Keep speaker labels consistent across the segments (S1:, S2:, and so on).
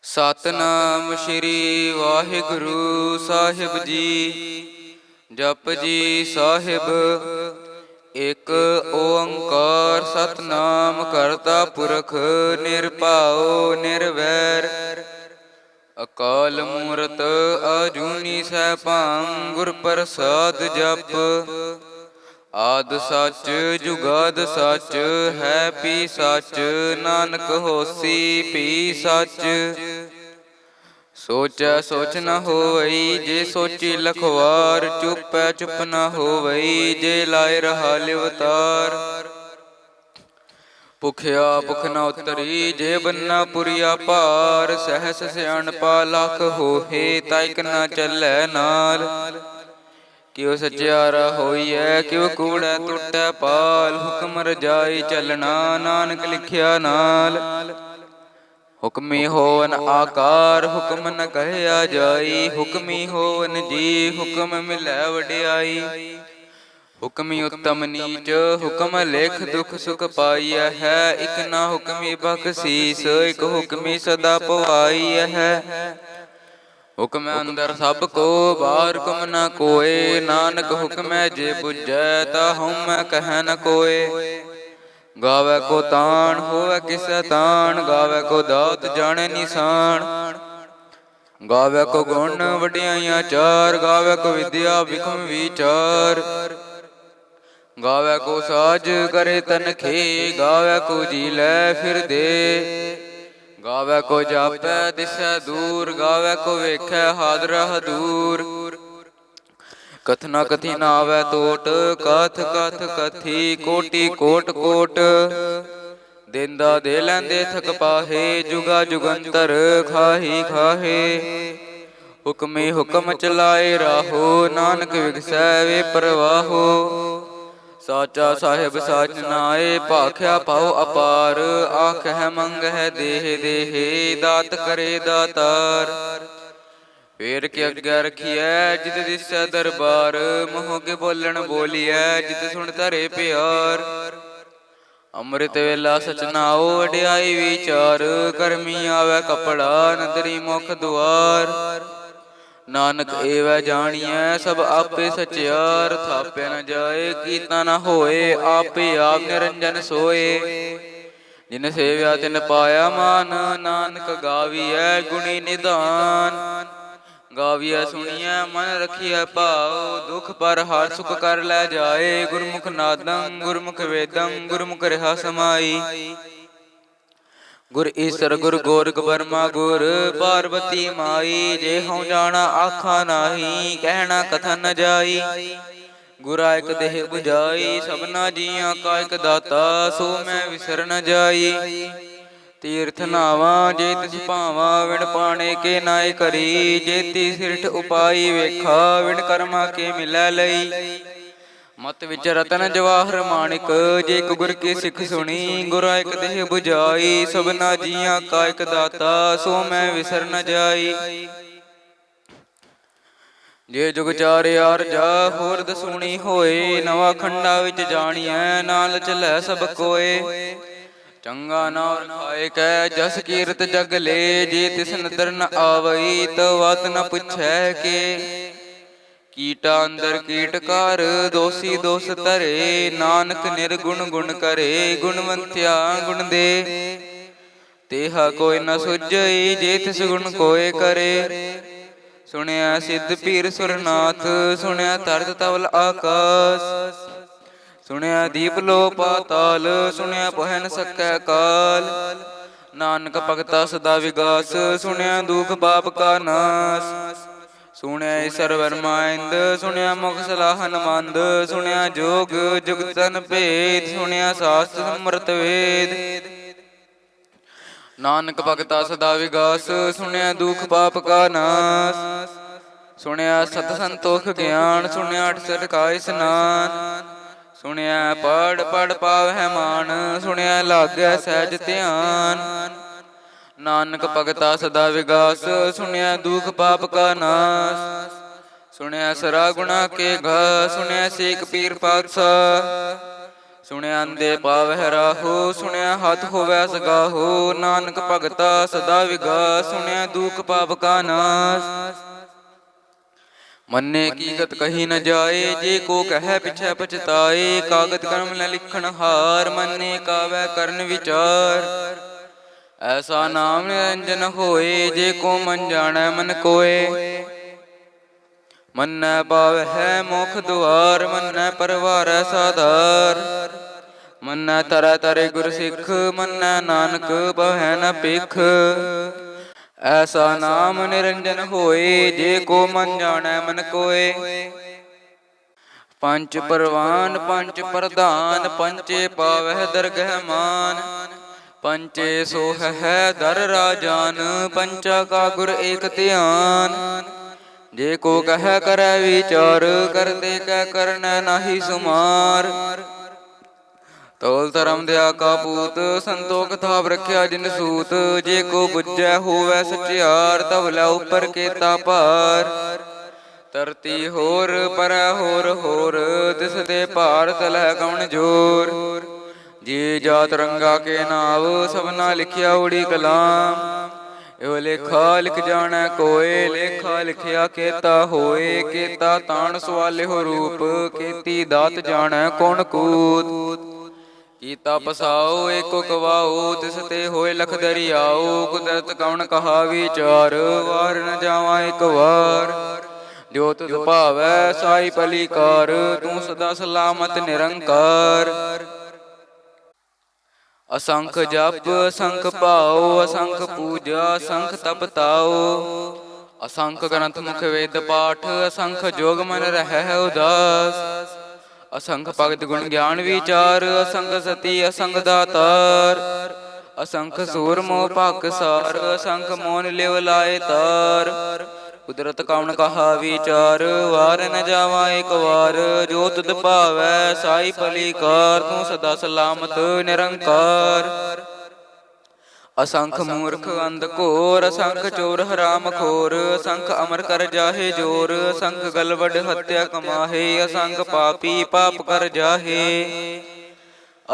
S1: ਸਤਨਾਮ ਸ਼੍ਰੀ ਵਾਹਿਗੁਰੂ ਸਾਹਿਬ ਜੀ। ਜਪ ਜੀ ਸਾਹਿਬ। ਇਕ ਓੰਕਾਰ ਸਤਨਾਮ ਕਰਤਾ ਪੁਰਖ ਨਿਰਭਉ ਨਿਰਵੈਰ। ਅਕਾਲ ਮੂਰਤ ਅਜੂਨੀ ਸੈਭੰ ਗੁਰ ਪ੍ਰਸਾਦ ਜਪ। ਆਦਿ ਸੱਚ ਜੁਗਾਦ ਸੱਚ ਹੈ ਪੀ ਸੱਚ। ਨਾਨਕ ਹੋਸੀ ਪੀ ਸੱਚ। ਸੋਚੈ ਸੋਚ ਨ ਹੋਵਈ ਜੇ ਸੋਚੀ ਲਖਵਾਰ। ਚੁਪੈ ਚੁਪ ਨ ਹੋਵਈ ਜੇ ਲਾਇ ਰਹਾ ਲਿਵਤਾਰ। ਭੁਖਿਆ ਭੁਖ ਨ ਉਤਰੀ ਜੇ ਬੰਨਾ ਪੁਰੀਆ ਭਾਰ। ਸਹਸ ਸਿਆਣਪਾ ਲਖ ਹੋਹੇ ਤਾਇਕ ਨ ਚੱਲੈ ਨਾਲ। ਕਿਉ ਸਚਿਆਰਾ ਹੋਈਐ ਕਿਉ ਕੂੜੈ ਟੁੱਟੈ ਪਾਲ। ਹੁਕਮ ਰਜਾਈ ਚੱਲਣਾ ਨਾਨਕ ਲਿਖਿਆ ਨਾਲ। ਹੁਕਮੀ ਹੋਵਨ ਆਕਾਰ ਹੁਕਮ ਨ ਕਹਿਆ ਜਾਈ। ਹੁਕਮੀ ਹੋਵਨ ਜੀ ਹੁਕਮ ਮਿਲੈ ਵਡਿਆਈ। ਹੁਕਮੀ ਉੱਤਮ ਨੀਚ ਹੁਕਮ ਲਿਖ ਦੁਖ ਸੁਖ ਪਾਈਐ ਹੈ। ਇਕ ਨਾ ਹੁਕਮੀ ਬਖਸੀਸ ਇਕ ਹੁਕਮੀ ਸਦਾ ਪਵਾਈਐ ਹੈ। ਹੁਕਮ ਅੰਦਰ ਸਭ ਕੋ ਬਾਹਰ ਹੁਕਮ ਨ ਕੋਇ। ਨਾਨਕ ਹੁਕਮੈ ਜੇ ਬੁਝੈ ਤਾ ਹਉਮੈ ਕਹਿ ਨ ਕੋਇ। ਗਾਵੈ ਕੋ ਤਾਣ ਹੋਵੈ ਕਿਸੈ ਤਾਣ। ਗਾਵੈ ਕੋ ਦਾਤ ਜਾਣੈ ਨਿਸ਼ਾਨ। ਗਾਵੈ ਕੋ ਗੁਣ ਵਡਿਆਈਆਂ ਚਾਰ। ਗਾਵੈ ਕੋ ਵਿਦਿਆ ਬਿਖਮ ਵਿਚਾਰ। ਗਾਵੈ ਕੋ ਸਾਜ ਕਰੇ ਤਨਖੇ। ਗਾਵੈ ਕੋ ਜੀ ਲੈ ਫਿਰਦੇ। ਗਾਵੈ ਕੋ ਜਾਪੈ ਦਿਸੈ ਦੂਰ। ਗਾਵੈ ਕੋ ਵੇਖੈ ਹਾਦਰਾ ਹਦੂਰ। ਕਥਨਾ ਕਥੀ ਨ ਆਵੈ ਟੋਟ। ਕਥ ਕਥ ਕਥੀ ਕੋਟੀ ਕੋਟ ਕੋਟ। ਦੇਂਦਾ ਦੇ ਲੈਂਦੇ ਥਕ ਪਾਹੇ। ਜੁਗਾ ਜੁਗੰਤਰ ਖਾਹੀ ਖਾਹੇ। ਹੁਕਮੀ ਹੁਕਮ ਚਲਾਏ ਰਾਹੋ। ਨਾਨਕ ਵਿਗਸੈ ਵੇ ਪ੍ਰਵਾਹੋ। ਸਾਚਾ ਸਾਹਿਬ ਸਾਚ ਨਾਏ ਭਾਖਿਆ ਭਾਉ ਅਪਾਰ। ਆਖਹਿ ਮੰਗਹਿ ਦੇਹ ਦੇਹ ਦਾਤ ਕਰੇ ਦਾਤਾਰ। ਫੇਰ ਕੇ ਅੱਗੇ ਰਖੀਐ ਜਿਤ ਦਿਸੈ ਦਰਬਾਰ। ਮੋਹ ਕੇ ਬੋਲਣ ਬੋਲੀਐ ਜਿਤ ਸੁਣ ਧਰੇ ਪਿਆਰ। ਅੰਮ੍ਰਿਤ ਵੇਲਾ ਸਚ ਨਾਉ ਵਡਿਆਈ ਵਿਚਾਰ। ਕਰਮੀ ਆਵੈ ਕਪੜਾ ਨਦਰੀ ਮੁਖ ਦੁਆਰ। ਨਾਨਕ ਏਵੈ ਜਾਣੀਐ ਸਭ ਆਪੇ ਸਚਿਆਰ। ਥਾਪਿਆ ਨ ਜਾਏ ਕੀਤਾ ਨ ਹੋਏ ਆਪੇ ਆਪ ਨਿਰੰਜਨ ਸੋਏ। ਜਿਨ ਸੇਵਿਆ ਤਿਨ ਪਾਇਆ ਮਾਨ। ਨਾਨਕ ਗਾਵੀਐ ਗੁਣੀ ਨਿਧਾਨ। ਗਾਵੀਐ ਸੁਣੀਐ ਮਨ ਰਖੀਐ ਭਾਉ। ਦੁਖ ਪਰ ਹਰਿ ਸੁਖ ਕਰ ਲੈ ਜਾਏ। ਗੁਰਮੁਖ ਨਾਦੰ ਗੁਰਮੁਖ ਵੇਦੰ ਗੁਰਮੁਖ ਰਿਹਾ ਸਮਾਈ। ਗੁਰ ਈਸਰ ਗੁਰ ਗੋਰਖ ਬਰਮਾ ਗੁਰ ਪਾਰਬਤੀ ਮਾਈ। ਜੇ ਹਉ ਜਾਣਾ ਆਖਾ ਨਾਹੀ ਕਹਿਣਾ ਕਥਨ ਨ ਜਾਈ। ਗੁਰਾ ਇਕ ਦੇਹ 부ਜਾਈ ਸਭਨਾ ਜੀਆਂ ਕਾ ਇਕ ਦਾਤਾ। ਸੋ ਮੈਂ ਵਿਸਰ ਨ ਜਾਈ। ਤੀਰਥ ਨਾਵਾਂ ਜੇ ਤਿਸ ਭਾਵਾਂ ਵਿਣ ਪਾਣੇ ਕੇ ਨਾਏ ਕਰੀ। ਜੇਤੀ ਸਿਰਠ ਉਪਾਈ ਵੇਖਾ ਵਿਣ ਕਰਮਾ ਕੇ ਮਿਲੈ ਲਈ। ਮਤ ਵਿੱਚ ਰਤਨ ਜਵਾਹਰ ਮਾਣਿਕ ਜੇ ਇਕ ਗੁਰ ਕੀ ਸਿੱਖ ਸੁਣੀ। ਗੁਰਾ ਇਕ ਦੇਹ 부ਜਾਈ ਸਭਨਾ ਜੀਆਂ ਕਾ ਇਕ ਦਾਤਾ। ਸੋ ਮੈਂ ਵਿਸਰ ਨ ਜਾਈ। ਜੇ ਜੁਗ ਚਾਰਿ ਆਰਜਾ ਹੋਰ ਦਸੂਣੀ ਹੋਏ। ਨਵਾ ਖੰਡਾ ਵਿੱਚ ਜਾਣੀਐ ਨਾਲ ਚਲੈ ਸਭ ਕੋਏ। ਚੰਗਾ ਨਾਮ ਰਖਾਏ ਕੈ ਜਸ ਕੀਰਤ ਜਗ ਲੇ। ਜੇ ਤਿਸ ਨਦਰ ਨ ਆਵਈ ਤਉ ਵਾਤ ਨ ਪੁੱਛੈ ਕੇ। ਕੀਟਾ ਅੰਦਰ ਕੀਟਕਾਰ ਦੋਸੀ ਦੋਸ ਧਰੇ। ਨਾਨਕ ਨਿਰਗੁਣ ਗੁਣ ਕਰੇ ਗੁਣਵੰਤਿਆ ਗੁਣ ਦੇ। ਤੇਹਾ ਕੋਈ ਨ ਸੁਝਈ ਜੇ ਤਿਸ ਗੁਣ ਕੋਇ ਕਰੇ। ਸੁਣਿਆ ਸਿੱਧ ਪੀਰ ਸੁਰਨਾਥ ਸੁਣਿਆ ਤਰਤ ਤਵਲ ਆਕਾਸ। ਸੁਣਿਆ ਦੀਪ ਲੋ ਪਾਤਾਲ ਸੁਣਿਆ ਪਹਿ ਨ ਸਕੈ ਕਾਲ। ਨਾਨਕ ਭਗਤਾ ਸਦਾ ਵਿਗਾਸ ਸੁਣਿਆ ਦੁਖ ਪਾਪ ਕਾ ਨਾਸ। ਸੁਣਿਆ ਈਸਰ ਵਰਮਾਇੰਦ ਸੁਣਿਆ ਮੁਖ ਸਲਾਹਨ ਮੰਦ। ਸੁਣਿਆ ਜੋਗ ਜੁਗਤਨ ਭੇਦ ਸੁਣਿਆ ਸਾਸਤ ਸਮਰਤ ਵੇਦ। ਨਾਨਕ ਭਗਤਾ ਸਦਾ ਵਿਗਾਸ ਸੁਣਿਆ ਦੁਖ ਪਾਪ ਕਾ ਨਾਸ। ਸੁਣਿਆ ਸਤ ਸੰਤੋਖ ਗਿਆਨ ਸੁਣਿਆ ਅਠਸਠ ਕਾ ਇਸਨਾਨ। ਸੁਣਿਆ ਪੜ ਪੜ ਪਾਵਹਿ ਮਾਨ ਸੁਣਿਆ ਲਾਗੈ ਸਹਿਜ ਧਿਆਨ। ਨਾਨਕ ਭਗਤਾ ਸਦਾ ਵਿਗਾਸ ਸੁਣਿਆ ਦੁਖ ਪਾਪ ਕਾ ਨਾਸ। ਸੁਣਿਆ ਸਰਾ ਗੁਣਾ ਕੇ ਘਾ ਸੁਣਿਆ ਸੇਖ ਪੀਰ ਪਾਤਸ਼ਾਹ। ਸੁਣਿਆ ਅੰਦੇ ਪਾਵਹਿ ਰਾਹੋ, ਸੁਣਿਆ ਹੱਥ ਹੋਵੈ ਸਗਾਹੋ। ਨਾਨਕ ਭਗਤਾ ਸਦਾ ਵਿਗਾ, ਸੁਣਿਆ ਦੁਖ ਪਾਪ ਕਾ ਨਾਸ। ਮੰਨੇ ਕੀ ਗਤ ਕਹੀ ਨ ਜਾਏ, ਜੇ ਕੋ ਕਹੈ ਪਿਛੈ ਪਛਤਾਏ। ਕਾਗਦ ਕਲਮ ਨ ਲਿਖਣ ਹਾਰ, ਮੰਨੇ ਕਾਵੈ ਕਰਨ ਵਿਚਾਰ। ਐਸਾ ਨਾਮ ਨਿਰੰਜਨ ਹੋਏ, ਜੇ ਕੋ ਮਨ ਜਾਣੈ ਮਨ ਕੋਏ। ਮੰਨੈ ਪਾਵਹਿ ਮੁਖ ਦੁਆਰ, ਮੰਨੈ ਪਰਵਾਰੈ ਸਾਧਾਰ। ਮੰਨੈ ਤਰੈ ਤਰੇ ਗੁਰ ਸਿੱਖ, ਮੰਨੈ ਨਾਨਕ ਪਵੈ ਨ ਭਿਖ। ਐਸਾ ਨਾਮ ਨਿਰੰਜਨ ਹੋਏ, ਜੇ ਕੋ ਮਨ ਜਾਣੈ ਮਨ ਕੋਏ। ਪੰਚ ਪਰਵਾਨ ਪੰਚ ਪ੍ਰਧਾਨ, ਪੰਚੇ ਪਾਵਹਿ ਦਰਗਹਿ ਮਾਨ। ਪੰਚੇ ਸੋਹਹਿ ਦਰ ਰਾਜਾਨ, ਪੰਚਾ ਕਾ ਗੁਰ ਏਕ ਧਿਆਨ। ਜੇ ਕੋ ਕਹੈ ਕਰੈ ਵਿਚਾਰ, ਕਰਦੇ ਕੈ ਕਰਨੈ ਨਾਹੀ ਸੁਮਾਰ। ਤੋਲ ਧਰਮ ਦਿਆ ਕਾ ਪੂਤ, ਸੰਤੋਖ ਥਾਪ ਰਖਿਆ ਜਿਨ ਸੂਤ। ਜੇ ਕੋ ਬੁੱਝੈ ਹੋਵੈ ਸਚਿਆਰ, ਧਵਲਾ ਉਪਰ ਕੇਤਾ ਭਾਰ। ਧਰਤੀ ਹੋਰ ਪਰੈ ਹੋਰ ਹੋਰ, ਤਿਸ ਤੇ ਭਾਰ ਤਲੈ ਕਉਣ ਜੋਰ। ਜੀ ਜਾਤ ਰੰਗਾ ਕੇ ਨਾਵ, ਸਭਨਾ ਲਿਖਿਆ ਊੜੀ ਕਲਾਮ। ਇਹੋ ਲੇਖਾ ਲਿਖ ਜਾਣੈ ਕੋਏ, ਲੇਖਾ ਲਿਖਿਆ ਕੇਤਾ ਹੋਏ। ਕੇਤਾ ਤਾਣ ਸਵਾਲਿਓ ਰੂਪ, ਕੇਤੀ ਦਾਤ ਜਾਣੈ ਕੌਣ ਕੂਤ। ਕੀਤਾ ਪਸਾਓ ਏਕੋ ਕਵਾਓ, ਤਿਸ ਤੇ ਹੋਏ ਲਖ ਦਰਿਆਓ। ਕੁਦਰਤ ਕਉਣ ਕਹਾ ਵਿਚਾਰ, ਵਾਰ ਨ ਜਾਵਾਂ ਇਕ ਵਾਰ। ਜੋ ਤੁਧ ਭਾਵੈ ਸਾਈ ਭਲੀ ਕਾਰ, ਤੂੰ ਸਦਾ ਸਲਾਮਤ ਨਿਰੰਕਾਰ। ਅਸੰਖ ਜਪ ਅਸੰਖ ਭਾਉ, ਅਸੰਖ ਪੂਜਾ ਅਸੰਖ ਤਪ ਤਾਉ। ਅਸੰਖ ਗ੍ਰੰਥ ਮੁਖ ਵੇਦ ਪਾਠ, ਅਸੰਖ ਜੋਗ ਮਨ ਰਹਿ ਉਦਾਸ। ਅਸੰਖ ਭਗਤ ਗੁਣ ਗਿਆਨ ਵਿਚਾਰ, ਅਸੰਖ ਸਤੀ ਅਸੰਖ ਦਾਤਾਰ। ਅਸੰਖ ਸੂਰ ਮੋਹ ਭਾਗਸਾਰ, ਅਸੰਖ ਮੋਨ ਲਿਵ ਲਾਏ ਤਾਰ। ਕੁਦਰਤ ਕਉਣ ਕਹਾ ਵਿਚਾਰ, ਵਾਰ ਨ ਜਾਵਾਂ ਇਕ ਵਾਰ। ਜੋ ਤੁਧ ਭਾਵੈ ਸਾਈ ਭਲੀ ਕਾਰ, ਤੂੰ ਸਦਾ ਸਲਾਮਤ ਨਿਰੰਕਾਰ। ਅਸੰਖ ਮੂਰਖ ਅੰਧ ਘੋਰ, ਅਸੰਖ ਚੋਰ ਹਰਾਮ ਖੋਰ। ਅਸੰਖ ਅਮਰ ਕਰ ਜਾਹੇ ਜੋਰ, ਅਸੰਖ ਗਲਵਡ ਹੱਤਿਆ ਕਮਾਹੇ। ਅਸੰਖ ਪਾਪੀ ਪਾਪ ਕਰ ਜਾਹੇ।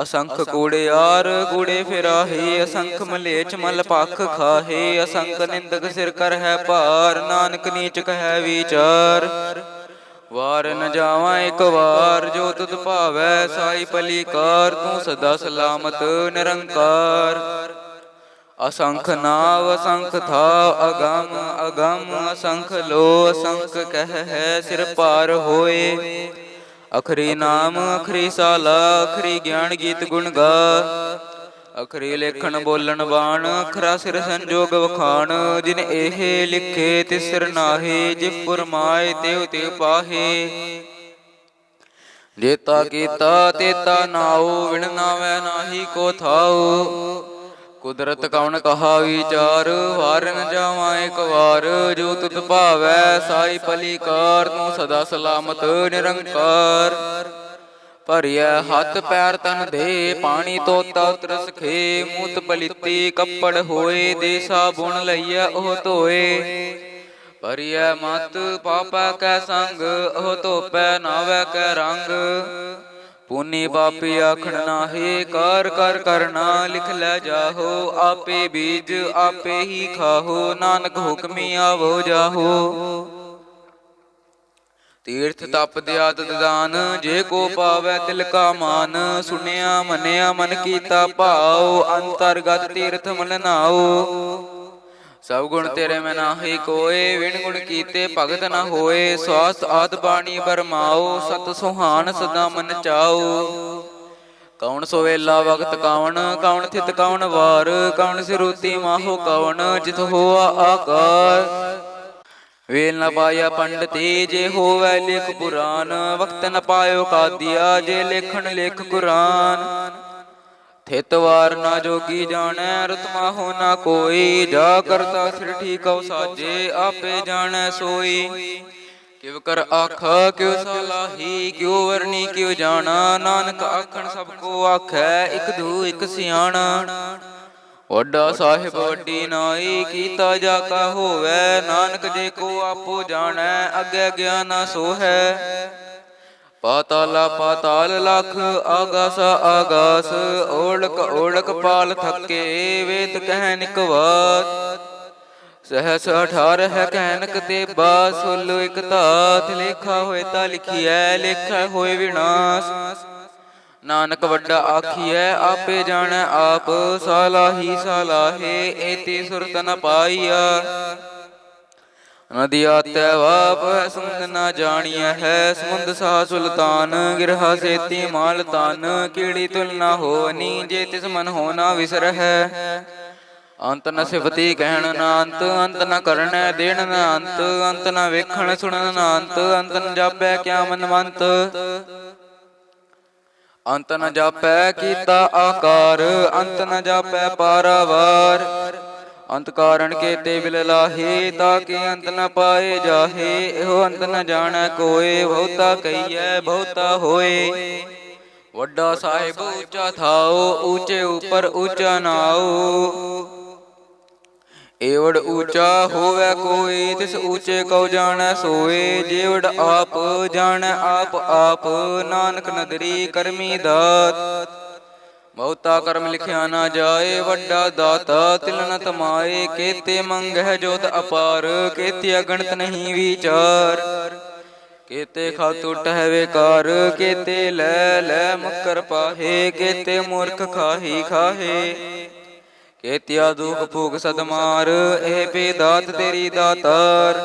S1: ਅਸੰਖ ਕੂੜਿਆਰ ਕੂੜੇ ਫਿਰਾਹੇ, ਅਸੰਖ ਮਲੇਛ ਮਲ ਭਖ ਖਾਹੇ। ਅਸੰਖ ਨਿੰਦਕ ਸਿਰ ਕਰਹਿ ਭਾਰ, ਨਾਨਕ ਨੀਚ ਕਹਿ ਵਿਚਾਰ। ਵਾਰ ਨ ਜਾਵਾਂ ਇਕ ਵਾਰ, ਜੋ ਤੁਧ ਭਾਵੈ ਸਾਈ ਭਲੀ ਕਾਰ। ਤੂੰ ਸਦਾ ਸਲਾਮਤ ਨਿਰੰਕਾਰ। ਅਸੰਖ ਨਾਵ ਅਸੰਖ ਥਾਵ, ਅਗੰਮ ਅਗੰਮ ਅਸੰਖ ਲੋ। ਅਸੰਖ ਕਹਿ ਸਿਰ ਭਾਰ ਹੋਏ। ਅਖਰੀ ਨਾਮ ਅਖਰੀ ਸਾਲਾ, ਅਖਰੀ ਗਿਆਨ ਗੀਤ ਗੁਣ ਗਾ। ਅਖਰੀ ਲੇਖਣ ਬੋਲਣ ਬਾਣ, ਅਖਰਾ ਸਿਰ ਸੰਜੋਗ ਵਖਾਣ। ਜਿਨ ਇਹ ਲਿਖੇ ਤਿਸ ਸਿਰ ਨਾਹੇ, ਜਿਵ ਫੁਰਮਾਏ ਤਿਵ ਤਿਵ ਪਾਹੇ। ਜੇਤਾ ਕੀਤਾ ਤੇਤਾ ਨਾਉ, ਵਿਣ ਨਾਵੈ ਨਾਹੀ ਕੋ ਥਾਉ। ਕੁਦਰਤ ਕਉਣ ਕਹਾ ਵਿਚਾਰ, ਵਾਰ ਨ ਜਾਵਾਂ ਇਕ ਵਾਰ। ਜੋ ਤੁਧ ਭਾਵੈ ਸਾਈ ਭਲੀ ਕਾਰ, ਤੂੰ ਸਦਾ ਸਲਾਮਤ ਨਿਰੰਕਾਰ। ਭਰੀਐ ਹੱਥ ਪੈਰ ਤਨ ਦੇ, ਪਾਣੀ ਧੋਤਾ ਉਤਰਸ ਖੇ। ਮੂਤ ਪਲੀਤੀ ਕੱਪੜ ਹੋਏ, ਦੇ ਸਾਬੁਣ ਲਈਐ ਉਹ ਧੋਏ। ਭਰੀਐ ਮਤ ਪਾਪੈ ਕੈ ਸੰਗ, ਉਹ ਧੋਪੈ ਨਾਵੈ ਕੈ ਰੰਗ। ਪੁਨੀ ਪਾਪੀ ਆਖਣ ਨਾਹੀ, ਕਰ ਕਰ ਕਰਨਾ ਲਿਖ ਲੈ ਜਾਹੋ। ਆਪੇ ਬੀਜ ਆਪੇ ਹੀ ਖਾਹੋ, ਨਾਨਕ ਹੁਕਮੀ ਆਵੋ ਜਾਹੋ। ਤੀਰਥ ਤਪ ਦਿਆਦਤ ਦਾਨ, ਜੇ ਕੋ ਪਾਵੈ ਤਿਲ ਕਾ ਮਾਨ। ਸੁਣਿਆ ਮੰਨਿਆ ਮਨ ਕੀਤਾ ਭਾਉ, ਅੰਤਰਗਤ ਤੀਰਥ ਮਲ ਨਾਉ। ਸਭ ਗੁਣ ਤੇਰੇ ਮੈਂ ਨਾਹੀ ਕੋਏ, ਵਿਣ ਗੁਣ ਕੀਤੇ ਭਗਤ ਨ ਹੋਏ। ਸਵਾਸ ਆਦ ਬਾਣੀ ਬਰਮਾਓ, ਸਤ ਸੁਹਾਨ ਸਦਾ ਮਨ ਚਾਓ। ਕੌਣ ਸੋਵੇਲਾ ਵਕਤ ਕੌਣ, ਕੌਣ ਥਿਤ ਕੌਣ ਵਾਰ। ਕੌਣ ਸਿਰੂਤੀ ਮਾਹੋ ਕੌਣ, ਜਿਤ ਹੋਆ ਆਕਾਰ। ਵੇਲ ਨ ਪਾਇਆ ਪੰਡਤੀ, ਜੇ ਹੋਵੈ ਲਿਖ ਪੁਰਾਨ। ਵਕਤ ਨ ਪਾਇਓ ਕਾਦੀਆ, ਜੇ ਲੇਖਣ ਲਿਖ ਕੁਰਾਨ। ਥਿਤ ਵਾਰ ਨਾ ਜੋਗੀ ਜਾਣੈ, ਰੁਤ ਮਾਹੋ ਨਾ ਕੋਈ। ਜਾ ਕਰਤਾ ਸਿਰ ਠੀਕਉ ਸਾਜੇ, ਆਪੇ ਜਾਣੈ ਸੋਈ। ਕਿਵ ਕਰ ਆਖਾ ਕਿਵ ਸਲਾਹੀ, ਕਿਉ ਵਰਨੀ ਕਿਉ ਜਾਣਾ। ਨਾਨਕ ਆਖਣ ਸਭ ਕੋ ਆਖੈ, ਇਕ ਦੂ ਇਕ ਸਿਆਣਾ। ਵੱਡਾ ਸਾਹਿਬ ਵੱਡੀ ਨਾਈ, ਕੀਤਾ ਜਾ ਕਾ ਹੋਵੈ। ਨਾਨਕ ਜੇ ਕੋ ਆਪੋ ਜਾਣੈ, ਅੱਗੇ ਗਿਆਨ ਨਾ ਸੋਹੈ। ਪਾਤਾਲਾ ਪਾਤਾਲ ਲਖ ਆਗਾਸ ਆਗਾਸ, ਓੜਕ ਓੜਕ ਪਾਲ ਥਕੇ ਵੇਦ ਕਹਿ ਨਿਕਵਾਤ। ਸਹਸ 18 ਕਹਿਨਕ ਤੇ ਬਾਸੁਲ ਇਕ ਧਾਤ, ਲੇਖਾ ਹੋਏ ਤਾ ਲਿਖੀਐ ਲੇਖਾ ਹੋਏ ਵਿਨਾਸ਼। ਨਾਨਕ ਵੱਡਾ ਆਖੀਐ ਆਪੇ ਜਾਣੈ ਆਪ, ਸਾਲਾਹੀ ਸਾਲਾਹੇ ਏਤੀ ਸੁਰਤ ਨ ਪਾਈਆ। ਨਦੀ ਆਤੈ ਵਾਪ ਸਮੁੰਦ ਨਾ ਜਾਣੀਐ ਹੈ, ਸਮੁੰਦ ਸਾ ਸੁਲਤਾਨ ਗਿਰਹਾ ਸੇਤੀ ਮਾਲ ਤਨ। ਕੀੜੀ ਤੁਲ ਨਾ ਹੋਵਨੀ ਜੇ ਤਿਸ ਮਨ ਹੋ ਨਾ ਵਿਸਰਹਿ, ਅੰਤ ਨ ਸਿਫਤੀ ਕਹਿਣ ਨਾ ਅੰਤ, ਅੰਤ ਨ ਕਰਨੈ ਦੇਣ ਨਾ ਅੰਤ, ਅੰਤ ਨ ਵੇਖਣ ਸੁਣਨ ਨਾ ਅੰਤ, ਅੰਤ ਨ ਜਾਪੈ ਕਿਆ ਮਨਵੰਤ। ਅੰਤ ਨ ਜਾਪੈ ਕੀਤਾ ਆਕਾਰ, ਅੰਤ ਨ ਜਾਪੈ ਪਾਰਾਵਾਰ। ਅੰਤ ਕਾਰਣ ਕੇਤੇ ਬਿਲ ਲਾਹੇ, ਤਾਕੇ ਅੰਤ ਨ ਪਾਏ ਜਾਹੇ। ਇਹੋ ਅੰਤ ਨ ਜਾਣੈ ਕੋਇ, ਬਹੁਤਾ ਕਹੀਐ ਬਹੁਤਾ ਹੋਏ। ਵੱਡਾ ਸਾਹਿਬ ਉੱਚਾ ਥਾਓ, ਊਚੇ ਉਪਰ ਊਚਾ ਨਾਉ। ਏਵੜ ਊਚਾ ਹੋਵੈ ਕੋਈ, ਤਿਸ ਊਚੇ ਕਉ ਜਾਣੈ ਸੋਏ। ਜੇਵੜ ਆਪ ਜਾਣੈ ਆਪ ਆਪ, ਨਾਨਕ ਨਦਰੀ ਕਰਮੀ ਦਾਤ। ਬਹੁਤਾ ਕਰਮ ਲਿਖਿਆ ਨਾ ਜਾਏ, ਵੱਡਾ ਦਾਤਾ ਤਿਲ ਨ ਤਮਾਏ। ਕੇਤੇ ਮੰਗਹਿ ਜੋਤ ਅਪਾਰ, ਕੇਤੇ ਅਗਣਤ ਨਹੀਂ ਵਿਚਾਰ। ਕੇਤੇ ਖਾਤੂ ਟਹਿ ਵੇਕਾਰ, ਕੇਤੇ ਲੈ ਲੈ ਮੱਕਰ ਪਾਹੇ। ਕੇਤੇ ਮੂਰਖ ਖਾਹੀ ਖਾਹੇ, ਕੇਤਿਆ ਦੁਖ ਭੋਗ ਸਦ ਮਾਰ। ਇਹ ਪੇ ਦਾਤ ਤੇਰੀ ਦਾਤਾਰ,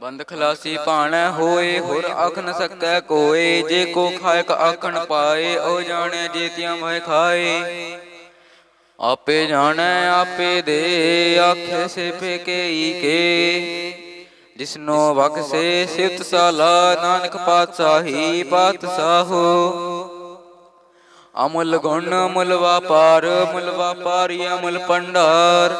S1: ਬੰਦ ਖਲਾਸੀ ਭਾਣੈ ਹੋਏ। ਹੋਰ ਆਖ ਨ ਸਕੈ ਕੋਇ, ਜੇ ਕੋ ਖਾਇਕ ਆਖਣ ਪਾਏ। ਉਹ ਜਾਣੈ ਜੇਤੀਆਂ ਮੋਹਿ ਖਾਏ, ਆਪੇ ਜਾਣੈ ਆਪੇ ਦੇ। ਆਖੇ ਸੇ ਪੇਕੇਈ ਕੇ, ਜਿਸਨੋ ਬਖਸੇ ਸਿਫਤ ਸਾਲਾ। ਨਾਨਕ ਪਾਤਸ਼ਾਹੀ ਪਾਤਸ਼ਾਹੋ, ਅਮੁੱਲ ਗੁਣ ਮੁੱਲ ਵਾਪਾਰ। ਮੁੱਲ ਵਾਪਾਰੀ ਅਮੁੱਲ ਭੰਡਾਰ,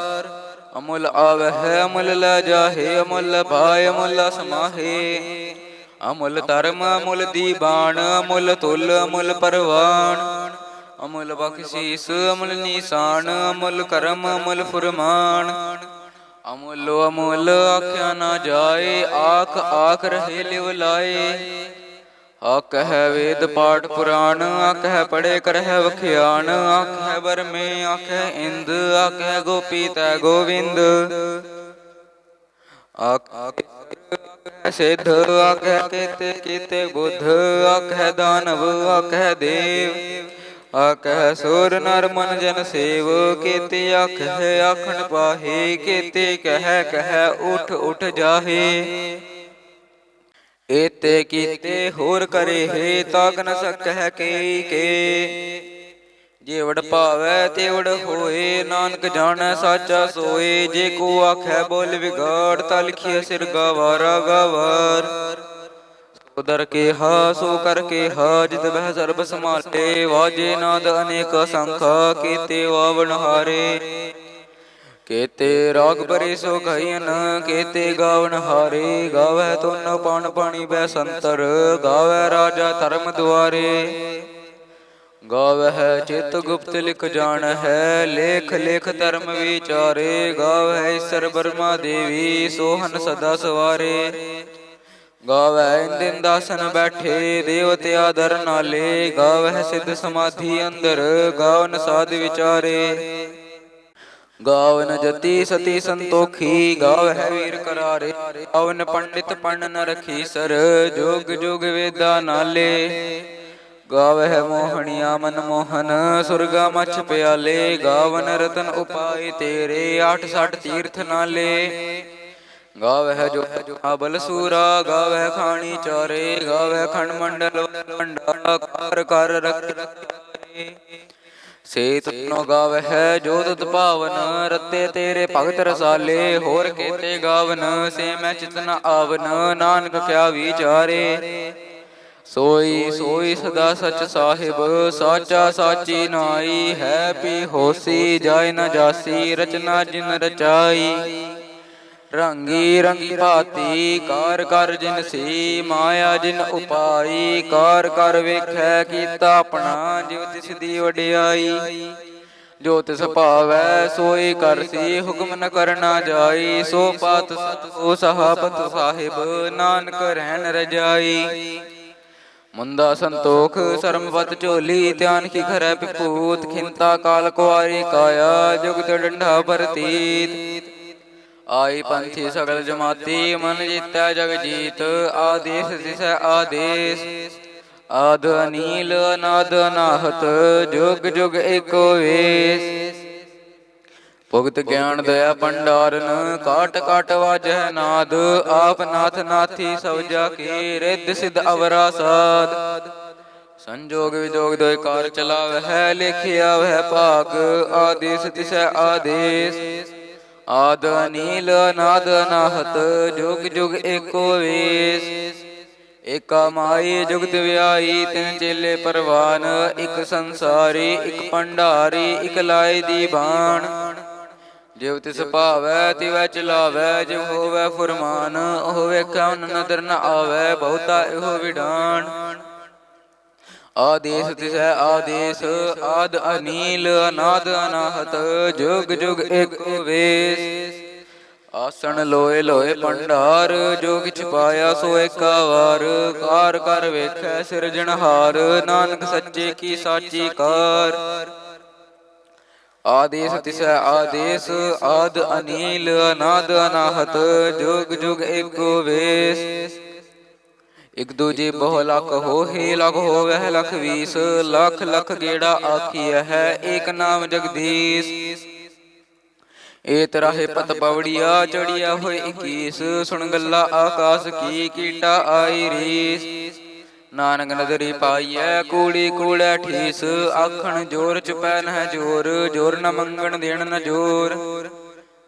S1: ਅਮੁੱਲ ਆਵਹਿ ਅਮੁੱਲ ਲੈ ਜਾਹੇ। ਅਮੁੱਲ ਭਾਇ ਅਮੁੱਲ ਸਮਾਹੇ, ਅਮੁੱਲ ਧਰਮ ਅਮੁੱਲ ਦੀਬਾਨ। ਅਮੁੱਲ ਤੁਲ ਅਮੁੱਲ ਪਰਵਾਨ, ਅਮੁੱਲ ਬਖਸ਼ੀਸ ਅਮੁੱਲ ਨੀਸਾਨ। ਅਮੁੱਲ ਕਰਮ ਅਮੁੱਲ ਫੁਰਮਾਨ, ਅਮੁੱਲੋ ਅਮੁੱਲ ਆਖਿਆ ਨਾ ਜਾਏ। ਆਖ ਆਖ ਰਹੇ ਲਿਵ ਲਾਏ। ਆਖਹਿ ਵੇਦ ਪਾਠ ਪੁਰਾਣ, ਆਖਹਿ ਪੜੇ ਕਰਹਿ ਵਖਿਆਨ। ਆਖਹਿ ਬਰਮੇ ਆਖਹਿ ਇੰਦ, ਆਖਹਿ ਗੋਪੀ ਤੈ ਗੋਵਿੰਦ। ਆਖਹਿ ਸਿੱਧ ਆਖਹਿ ਕੇਤੇ ਕੀਤੇ ਬੁੱਧ। ਆਖਹਿ ਦਾਨਵ ਆਖਹਿ ਦੇਵ, ਆਖਹਿ ਸੁਰ ਨਰ ਮਨ ਜਨ ਸੇਵ। ਕੇਤੇ ਆਖਹਿ ਆਖਣ ਪਾਹੇ, ਕੇਤੇ ਕਹਿ ਕਹਿ ਉਠ ਉਠ ਜਾਹੇ। ਏਤੇ ਕੀਤੇ ਹੋਰ ਕਰੇ ਹੈ, ਤਾਕ ਨ ਸਕਹਿ ਕੇਈ ਕੇ। ਜੇਵੜ ਭਾਵੈ ਤੇਵੜ ਹੋਏ, ਨਾਨਕ ਜਾਣੈ ਸਾਚਾ ਸੋਏ। ਜੇ ਕੋ ਆਖੈ ਬੋਲ ਵਿਗਾੜ, ਤਾ ਲਿਖੀਐ ਸਿਰ ਗਵਾਰਾ ਗਵਾਰ। ਸੋ ਦਰ ਕੇਹਾ ਸੋ ਕਰ ਕੇਹਾ, ਜਿਤ ਬਹਿ ਸਰਬ ਸਮਾਲੇ। ਵਾਜੇ ਨਾਦ ਅਨੇਕ ਸੰਖਾ, ਕੀਤੇ ਵਾਵਣ ਹਾਰੇ। ਕੇਤੇ ਰਾਗ ਭਰੇ ਸੋ ਗਾਇਨ, ਕੇਤੇ ਗਾਵਨ ਹਾਰੇ। ਗਾਵੈ ਤੁਨ ਪਾਣ ਪਾਣੀ ਬੈ ਸੰਤਰ, ਗਾਵੈ ਰਾਜਾ ਧਰਮ ਦੁਆਰੇ। ਗਾਵਹਿ ਚਿਤ ਗੁਪਤ ਲਿਖ ਜਾਣਹਿ, ਲੇਖ ਲੇਖ ਧਰਮ ਵਿਚਾਰੇ। ਗਾਵਹਿ ਈਸਰ ਬਰਮਾ ਦੇਵੀ, ਸੋਹਨ ਸਦਾ ਸਵਾਰੇ। ਗਾਵੈ ਇੰਦਿਨ ਦਾਸਨ ਬੈਠੇ, ਦੇਵਤਿਆ ਦਰ ਨਾਲੇ। ਗਾਵਹਿ ਸਿੱਧ ਸਮਾਧੀ ਅੰਦਰ, ਗਾਵਨ ਸਾਧ ਵਿਚਾਰੇ। ਗਾਵਨ ਜਤੀ ਸਤੀ ਸੰਤੋਖੀ, ਗਾਵਹਿ ਵੀਰ ਕਰਾਰੇ। ਗਾਵਨ ਪੰਡਿਤ ਪੰਡ ਨ ਰਖੀਸਰ, ਜੋਗ ਜੋਗ ਵੇਦਾ ਨਾਲੇ। ਗਾਵਹਿ ਮੋਹਣੀਆ ਮਨ ਮੋਹਨ, ਸੁਰਗਾ ਮਛ ਪਿਆਲੇ। ਗਾਵਨ ਰਤਨ ਉਪਾਏ ਤੇਰੇ, 68 ਤੀਰਥ ਨਾਲੇ। ਗਾਵਹਿ ਜੋ ਬਲ ਸੂਰਾ, ਗਾਵਹਿ ਖਾਣੀ ਚਾਰੇ। ਗਾਵਹਿ ਖੰਡ ਮੰਡਲ ਭੰਡਾਰਾ, ਕਰ ਕਰ ਰਖੇ। ਸੇ ਤੁਨੋ ਗਾਵਹਿ ਜੋ ਤੁਧ ਭਾਵਨ, ਰਤੇ ਤੇਰੇ ਭਗਤ ਰਸਾਲੇ। ਹੋਰ ਕੇਤੇ ਗਾਵਨ ਸੇ ਮੈਂ ਚਿਤ ਨ ਆਵਨ, ਨਾਨਕ ਕਿਆ ਵਿਚਾਰੇ। ਸੋਈ ਸੋਈ ਸਦਾ ਸਚ ਸਾਹਿਬ, ਸਾਚਾ ਸਾਚੀ ਨਾਈ। ਹੈ ਪੀ ਹੋਸੀ ਜਾਇ ਨ ਜਾਸੀ, ਰਚਨਾ ਜਿਨ ਰਚਾਈ। ਰੰਗੀ ਰੰਗੀ ਭਾਤੀ ਕਾਰ ਕਰ ਜਿਨ ਸੀ, ਮਾਇਆ ਜਿਨ ਉਪਾਈ। ਕਾਰ ਕਰ ਵੇਖੈ ਕੀਤਾ ਆਪਣਾ, ਜਿਉ ਤਿਸ ਦੀ ਵਡਿਆਈ। ਜੋ ਤਿਸ ਭਾਵੈ ਸੋਈ ਕਰਸੀ, ਹੁਕਮ ਨ ਕਰਨਾ ਜਾਈ। ਸੋ ਪਾਤਸ਼ਾਹ ਸੋ ਸਹਾਬਤ ਸਾਹਿਬ, ਨਾਨਕ ਰਹਿਣ ਰਜਾਈ। ਮੁੰਦਾ ਸੰਤੋਖ ਸਰਮਪਤ ਝੋਲੀ ਧਿਆਨ ਕੀ ਖਰੈ ਪਿਪੂਤ ਖਿੰਤਾ ਕਾਲ ਕੁਆਰੀ ਕਾਇਆ ਜੁਗਤ ਡੰਡਾ ਪ੍ਰਤੀਤ ਆਈ ਪੰਥੀ ਸਗਲ ਜਮਾਤੀ ਮਨ ਜੀਤੈ ਜਗ ਜੀਤ ਆਦੇਸ ਦਿਸੈ ਆਦੇਸ ਆਦ ਅਨੀਲ ਅਨਾਦ ਅਨਾਹਤ ਜੁਗ ਜੁਗ ਏਕੋ ਵੇਸ ਭੁਗਤ ਗਿਆਨ ਦਇਆ ਭੰਡਾਰਨ ਕਾਟ ਕਾਟ ਵਾਜੈ ਨਾਦ ਆਪ ਨਾਥ ਨਾਥੀ ਸਭ ਜਾ ਕੀ ਰਿੱਧ ਸਿਧ ਅਵਰਾ ਸਾਧ ਸੰਜੋਗ ਵਿਜੋਗ ਦੋਇ ਕਾਰ ਚਲਾਵਹਿ ਲਿਖਿਆ ਵਹਿ ਭਾਗ ਆਦੇਸ ਤਿਸੈ ਆਦੇਸ ਆਦ ਅਨੀਲ ਅਨਾਦ ਅਨਾਹਤ ਜੁਗ ਜੁਗ ਏਕੋ ਵੇਸ ਏਕਾ ਮਾਈ ਜੁਗਤ ਵਿਆਈ ਤਿਨ ਚੇਲੇ ਪਰਵਾਨ ਇਕ ਸੰਸਾਰੀ ਇਕ ਭੰਡਾਰੀ ਇਕ ਲਾਏ ਦੀ ਬਾਣ ਜਿਵ ਤਿਸ ਭਾਵੈ ਤਿਵੈ ਚਲਾਵੈ ਜਿਵ ਹੋਵੈ ਫੁਰਮਾਨ ਉਹ ਵੇਖੈ ਨਦਰ ਨ ਆਵੈ ਬਹੁਤਾ ਇਹੋ ਵਿਡਾਣ ਆਦੇਸ ਤਿਸੈ ਆਦੇਸ ਆਦ ਅਨੀਲ ਅਨਾਦ ਅਨਾਹਤ ਜੁਗ ਜੁਗ ਏਕੋ ਵੇਸ ਆਸਣ ਲੋਏ ਲੋਏ ਭੰਡਾਰ ਜੋ ਕਿਛ ਪਾਇਆ ਸੋ ਏਕਾ ਵਾਰ ਕਾਰ ਕਰ ਵੇਖੈ ਸਿਰਜਣਹਾਰ ਨਾਨਕ ਸੱਚੇ ਕੀ ਸਾਚੀ ਕਾਰ ਆਦੇਸ ਤਿਸੈ ਆਦੇਸ ਆਦ ਅਨੀਲ ਅਨਾਦ ਅਨਾਹਤ ਜੁਗ ਜੁਗ ਏਕੋ ਵੇਸ ਇਕ ਦੂਜੇ ਬਹੁ ਲਖ ਹੋਹੇ ਲਖ ਹੋਵਹਿ ਲਖ ਵੀਸ ਲੱਖ ਲੱਖ ਗੇੜਾ ਆਖੀਐ ਹੈ ਏਕ ਨਾਮ ਜਗਦੀਸ਼ ਏ ਤਰਾਹੇ ਪਤ ਪਵੜੀਆ ਚੜੀਆ ਹੋਏ 21 ਸੁਣ ਗੱਲਾ ਆਕਾਸ ਕੀ ਕੀਟਾ ਆਈ ਰੀਸ ਨਾਨਕ ਨਦਰੀ ਪਾਈਐ ਕੂੜੀ ਕੂੜੈ ਠੀਸ ਆਖਣ ਜੋਰ ਚ ਪੈ ਨਹਿ ਜੋਰ ਜੋਰ ਨ ਮੰਗਣ ਦੇਣ ਨ ਜੋਰ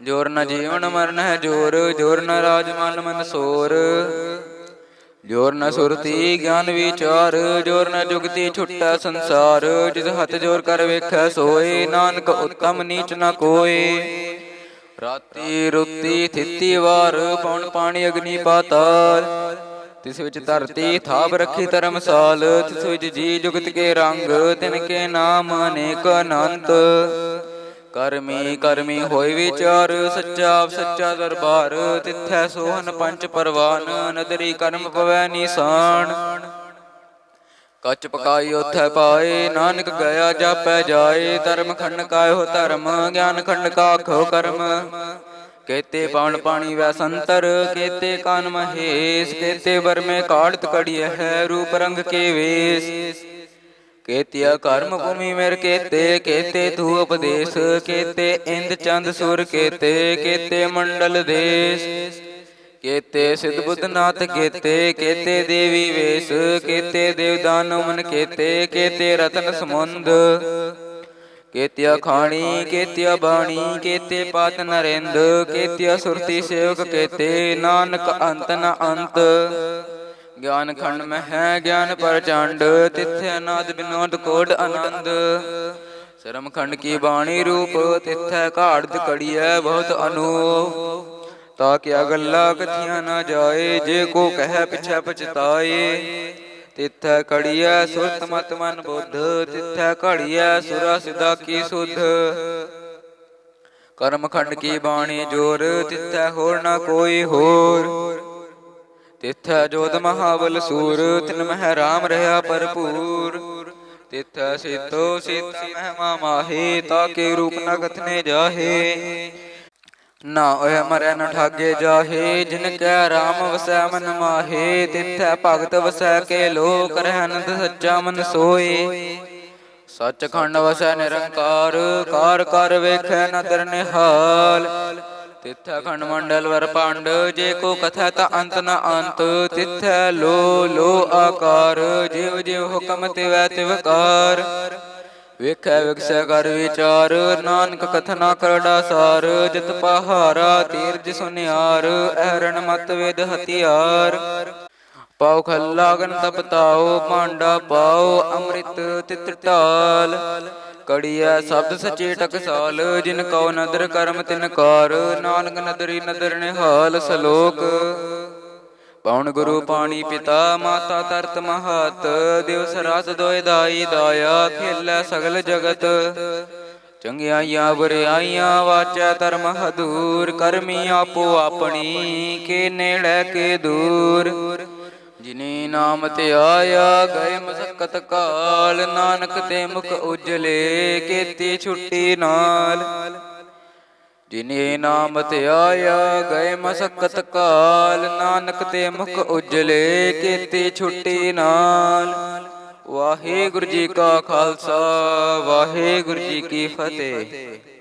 S1: ਜੋਰ ਨ ਜੀਵਨ ਮਰਨ ਹੈ ਜੋਰ ਜੋਰ ਨ ਰਾਜ ਮਨ ਮਨਸੋਰ ਜੋਰ ਨ ਸੁਰਤੀ ਗਿਆਨ ਵਿਚਾਰ ਜੋਰ ਨ ਜੁਗਤੀ ਛੁਟੈ ਸੰਸਾਰ ਜਿਸ ਹੱਥ ਜੋਰ ਕਰ ਵੇਖੈ ਸੋਏ ਨਾਨਕ ਉਤਮ ਨੀਚ ਨ ਕੋਏ ਰਾਤੀ ਰੁੱਤੀ ਥਿੱਤੀ ਵਾਰ ਪੌਣ ਪਾਣੀ ਅਗਨੀ ਪਾਤਾਲ ਤਿਸ ਵਿੱਚ ਧਰਤੀ ਥਾਪ ਰੱਖੀ ਧਰਮਸਾਲ ਤਿਸ ਵਿੱਚ ਜੀ ਜੁਗਤ ਕੇ ਰੰਗ ਤਿਨ ਕੇ ਨਾਮ ਅਨੇਕ ਅਨੰਤ ਕਰਮੀ ਕਰਮੀ ਹੋਇ ਵਿਚਾਰ ਸੱਚਾ ਸੱਚਾ ਦਰਬਾਰ ਤਿੱਥੈ ਸੋਹਨ ਪੰਚ ਪਰਵਾਨ ਨਦਰੀ ਕਰਮ ਪਵੈ ਨਿਸ਼ਾਨ ਕੱਚ ਪਕਾਈ ਉਥੈ ਪਾਏ ਨਾਨਕ ਗਿਆ ਜਾਪੈ ਜਾਏ ਧਰਮ ਖੰਡ ਕਾਇਓ ਧਰਮ ਗਿਆਨ ਖੰਡ ਕਾਖੋ ਕਰਮ ਕੇਤੇ ਪਾਵਨ ਪਾਣੀ ਵੈ ਸੰਤਰ ਕੇਤੇ ਕਾਨ ਮਹੇਸ਼ ਕੇਤੇ ਵਰਮੇ ਕਾੜਤ ਕੜੀਐ ਹੈ ਰੂਪ ਰੰਗ ਕੇ ਵੇਸ ਕੇਤਿਆ ਕਰਮ ਭੂਮੀ ਮੇਰ ਕੇਤੇ ਕੇਤੇ ਤੂ ਉਪਦੇਸ਼ ਕੇਤੇ ਇੰਦ ਚੰਦ ਸੁਰ ਕੇਤੇ ਕੇਤੇ ਮੰਡਲ ਦੇਸ਼ ਕੇਤੇ ਸਿਧ ਬੁੱਧ ਨਾਥ ਕੇਤੇ ਕੇਤੇ ਦੇਵੀ ਵੇਸ ਕੇਤੇ ਦੇਵ ਦਾਨਵ ਮਨ ਕੇਤੇ ਕੇਤੇ ਰਤਨ ਸਮੁੰਦ ਕੇਤਿਆ ਖਾਣੀ ਕੇਤਿਆ ਬਾਣੀ ਕੇਤੇ ਪਾਤ ਨਰਿੰਦ ਕੇਤਿਆ ਸੁਰਤੀ ਸੇਵਕ ਕੇਤੇ ਨਾਨਕ ਅੰਤ ਨ ਅੰਤ ਗਿਆਨ ਖੰਡ ਮਹਿ ਗਿਆਨ ਪ੍ਰਚੰਡ ਤਿੱਥੈ ਅਨਾਦ ਬਿਨੋਦ ਕੋਟ ਆਨੰਦ ਸ਼ਰਮ ਖੰਡ ਕੀ ਬਾਣੀ ਰੂਪ ਤਿੱਥੈ ਘਾੜਤ ਕੜੀਐ ਬਹੁਤ ਅਨੂਪ ਤਾ ਕਿਆ ਗੱਲਾ ਕਥੀਆਂ ਨਾ ਜਾਏ ਜੇ ਕੋ ਕਹਿ ਪਿਛੈ ਪਛਤਾਏ ਤਿੱਥੈ ਕੜੀਐ ਸੁਰਤ ਮਤ ਮਨ ਬੁੱਧ ਤਿੱਥੈ ਘੜੀਐ ਸੁਰਾ ਸਿਧਾ ਕੀ ਸੁਧ ਕਰਮ ਖੰਡ ਕੀ ਬਾਣੀ ਜੋਰ ਤਿੱਥੈ ਹੋਰ ਨਾ ਕੋਈ ਹੋਰ ਤਿੱਥੈ ਜੋਤ ਮਹਾਬਲ ਸੂਰ ਤਿਨ ਮਹਿ ਰਾਮ ਰਹਾ ਭਰਪੂਰ ਤਿੱਥੈ ਸੀਤੋ ਸੀਤਾ ਮਹਿਮਾ ਮਾਹੇ ਤਾ ਕੇ ਰੂਪ ਨ ਕਥਨੇ ਜਾਹੇ ਨਾ ਓਹ ਮਰੈ ਨ ਠਾਗੇ ਜਾਹੇ ਜਿਨ ਕੈ ਰਾਮ ਵਸੈ ਮਨ ਮਾਹੇ ਤਿੱਥੈ ਭਗਤ ਵਸੈ ਕੇ ਲੋਕ ਰਹਿ ਅਨੰਦ ਸੱਚਾ ਮਨ ਸੋਏ ਸੱਚ ਖੰਡ ਵਸੈ ਨਿਰੰਕਾਰ ਕਾਰ ਕਰ ਵੇਖੈ ਨਦਰ ਨਿਹਾਲ ਤਿੱਥੈ ਖੰਡ ਮੰਡਲ ਵਰ ਪਾਂਡ ਜੇ ਕੋ ਕਥੈ ਤਾ ਅੰਤ ਨ ਅੰਤ ਤਿੱਥੈ ਲੋ ਲੋ ਆਕਾਰ ਜਿਵ ਜਿਵ ਹੁਕਮ ਤਿਵੈ ਤਿਵਕਾਰ ਵੇਖੈ ਵਿਗਸੈ ਕਰ ਵਿਚਾਰ ਨਾਨਕ ਕਥਨਾ ਕਰੜਾ ਸਾਰ ਜਿਤ ਪਹਾਰਾ ਤੀਰਜ ਸੁਨਿਆਰ ਐਰਨ ਮਤ ਵੇਦ ਹਥਿਆਰ ਪਾਉ ਖੱਲਾ ਗਨ ਤਪਤਾਓ ਭਾਂਡਾ ਪਾਓ ਅੰਮ੍ਰਿਤ ਤਿਤ ਢਾਲ ਕੜੀਐ ਸ਼ਬਦ ਸਚੇ ਟਕਸਾਲ ਜਿਨ ਕਉ ਨਦਰ ਕਰਮ ਤਿਨ ਕਾਰ ਨਾਨਕ ਨਦਰੀ ਨਦਰ ਨਿਹਾਲ ਸਲੋਕ ਪਉਣ ਗੁਰੂ ਪਾਣੀ ਪਿਤਾ ਮਾਤਾ ਤਰਤ ਮਹਤ ਦਿਵਸ ਰਾਤ ਦੋਇ ਦਾਈ ਦਾਇਆ ਖੇਲੈ ਸਗਲ ਜਗਤ ਚੰਗਿਆਈਆਂ ਬੁਰਿਆਈਆਂ ਵਾਚੈ ਧਰਮ ਹਦੂਰ ਕਰਮੀ ਆਪੋ ਆਪਣੀ ਕੇ ਨੇੜੇ ਕੇ ਦੂਰ ਜਿਨੀ ਨਾਮ ਤੇ ਆਇਆ ਗਏ ਮਸਕਤ ਕਾਲ, ਨਾਨਕ ਤੇ ਮੁਖ ਉਜਲੇ ਕੀਤੀ ਛੁੱਟੀ ਨਾਲ। ਜਿਨੇ ਨਾਮ ਤੇ ਆਇਆ ਗਏ ਮਸਕਤ ਕਾਲ, ਨਾਨਕ ਤੇ ਮੁਖ ਉਜਲੇ ਕੀਤੀ ਛੁੱਟੀ ਨਾਲ। ਵਾਹਿਗੁਰੂ ਜੀ ਕਾ ਖਾਲਸਾ, ਵਾਹਿਗੁਰੂ ਜੀ ਕੀ ਫਤਿਹ।